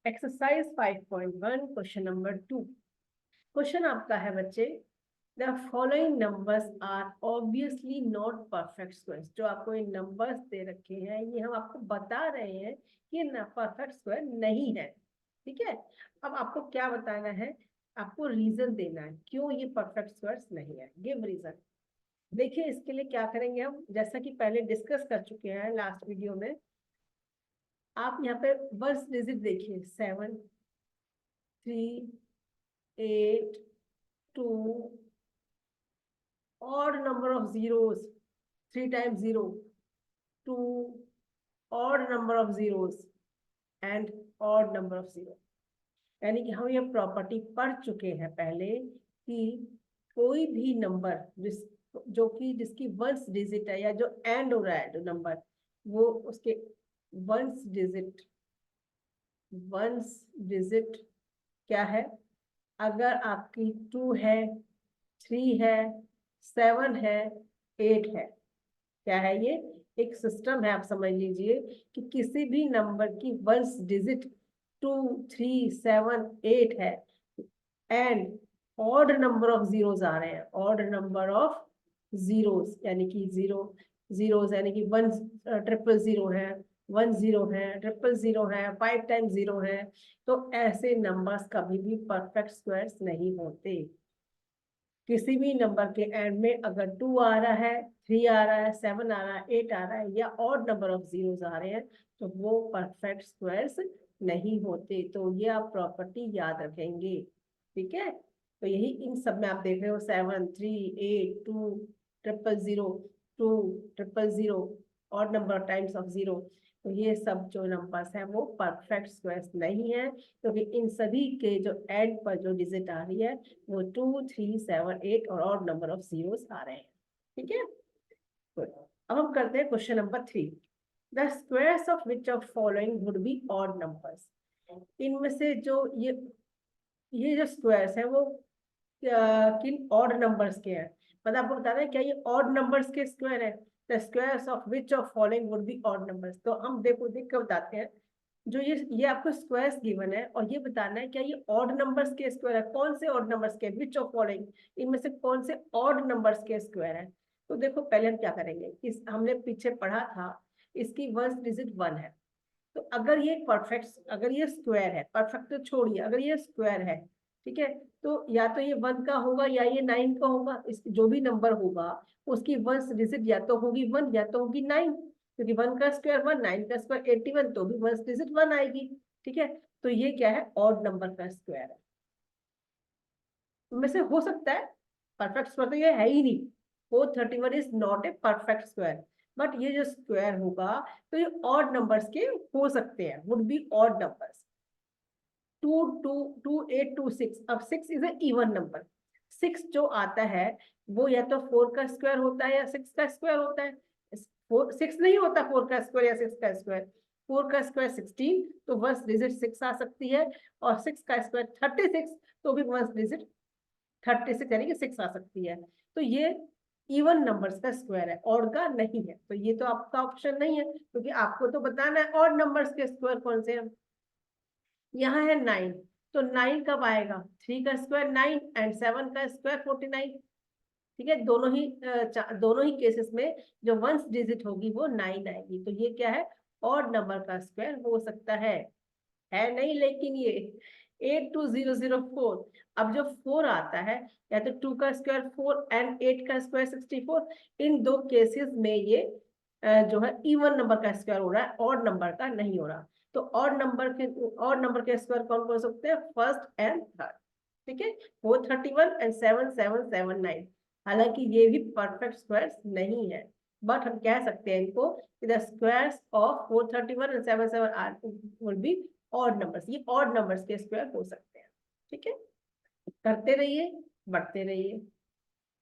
Exercise 5.1 question number 2। Question आपका है बच्चे, the following numbers are obviously not perfect squares. जो आपको ये नंबर्स दे रखे हैं ये हम आपको बता रहे हैं कि ये परफेक्ट स्क्वायर नहीं है। ठीक है, अब आपको क्या बताना है, आपको रीजन देना है क्यों ये परफेक्ट स्क्वायर्स नहीं है। Give reason. देखिए इसके लिए क्या करेंगे हम, जैसा कि पहले डिस्कस कर चुके हैं लास्ट वीडियो में। आप यहाँ पे वर्स डिजिट देखिए, 7, 3, 8, 2, odd number of zeros, 3 times 0, 2, odd number of zeros and odd number of zero। यानी कि हम ये प्रॉपर्टी पढ़ चुके हैं पहले कि कोई भी नंबर जिसकी वंस डिजिट है या जो एंड हो रहा है जो नंबर, वो उसके वंस डिजिट क्या है। अगर आपकी 2 है, 3 है, 7 है, 8 है, क्या है ये एक सिस्टम है। आप समझ लीजिए कि किसी भी नंबर की वंस डिजिट 2, 3, 7, 8 है and odd number of zeros आ रहे हैं, ऑड नंबर ऑफ जीरोस यानी कि जीरोस यानी कि 1 ट्रिपल 0 है, 1 0 है, ट्रिपल 0 है, 5 टाइम्स 0 है, तो ऐसे नंबर्स कभी भी परफेक्ट स्क्वायर्स नहीं होते। किसी भी नंबर के एंड में अगर 2 आ रहा है, 3 आ रहा है, 7 आ रहा है, 8 आ रहा है या ऑड नंबर ऑफ जीरोस आ रहे हैं तो वो परफेक्ट स्क्वायर्स नहीं होते। तो ये आप प्रॉपर्टी याद रखेंगे। ठीक है, तो यही इन सब में आप देख रहे हो 7, 3, 8, 2, triple 0, 2, triple 0, odd number times of 0। तो ये सब जो नंबर्स हैं वो परफेक्ट स्क्वायर्स नहीं है, क्योंकि इन सभी के जो एंड पर जो डिजिट आ रही है वो 2, 3, 7, 8 और ऑड नंबर ऑफ जीरोस आ रहे हैं। ठीक है, अब हम करते हैं question number 3। The squares of which of following would be odd numbers. इनमें से जो ये जो स्क्वायर्स है वो किन ऑड नंबर्स के हैं। मतलब आपको बताना है क्या ये ऑड नंबर्स के स्क्वायर है। The squares of which of following would be odd numbers. तो हम देख कर बताते हैं। जो ये आपको स्क्वायर्स गिवन है और ये बताना है क्या ये ऑड नंबर्स के स्क्वायर है, कौन से ऑड नंबर्स के, विच ऑफ फॉलोइंग, इनमें से कौन से ऑड नंबर्स के स्क्वायर है। तो देखो पहले हम क्या करेंगे, इस हमने पीछे पढ़ा था इसकी वंस डिजिट 1 है। तो अगर ये परफेक्ट, अगर ये स्क्वायर है, परफेक्ट तो छोड़िए, अगर ये स्क्वायर है, ठीक है, तो या तो ये 1 का होगा या ये 9 का होगा। इस जो भी नंबर होगा उसकी वंस डिजिट या तो होगी 1 या तो होगी 9, क्योंकि 1 का स्क्वायर 1, 9 का स्क्वायर 81, तो भी वंस डिजिट 1 आएगी। ठीक है, तो ये क्या है, ऑड नंबर का स्क्वायर है। में से हो सकता है परफेक्ट स्क्वायर तो ये है ही नहीं, 431 is not a perfect square, but ये जो स्क्वायर होगा तो ये ऑड नंबर्स के हो सकते हैं, वुड बी ऑड नंबर्स। 2, 2, 2, 8, 2, 6। अब 6 इज ए इवन नंबर। 6 जो आता है वो या तो 4 का स्क्वायर होता है या 6 का स्क्वायर होता है। 6 नहीं होता 4 का स्क्वायर या 6 का स्क्वायर। 4 का स्क्वायर 16, तो वंस डिजिट 6 आ सकती है, और 6 का स्क्वायर 36, तो भी वंस डिजिट 36 यानी कि 6 आ सकती है। तो ये इवन नंबर्स का स्क्वायर है, ऑड का नहीं है। तो ये तो आपका ऑप्शन नहीं है, क्योंकि आपको तो बताना है ऑड नंबर्स के स्क्वायर कौन से हैं। यहाँ है 9, तो 9 कब आएगा, 3 का स्क्वायर 9 एंड 7 का स्क्वायर 49। ठीक है, दोनों ही केसेस में जो वंस डिजिट होगी वो 9 आएगी। तो ये क्या है, ऑड नंबर का स्क्वायर हो सकता है नहीं, लेकिन ये 82004। अब जो 4 आता है, या तो 2 का स्क्वायर 4 एंड 8 का स्क्वायर 64, इन दो केसेस में ये जो है इवन नंबर का स्क्वायर हो रहा है, ऑड नंबर का नहीं हो रहा। तो ऑड नंबर के स्क्वायर कौन कौन सकते हैं, फर्स्ट एंड थर्ड। ठीक है, 431 एंड 7779। हालांकि ये भी परफेक्ट स्क्वायर्स नहीं है, बट हम कह सकते हैं इनको the squares of 431 and 77 are will be odd numbers. ये ऑड नंबर्स के स्क्वायर हो सकते हैं। ठीक है, करते रहिए, बढ़ते रहिए।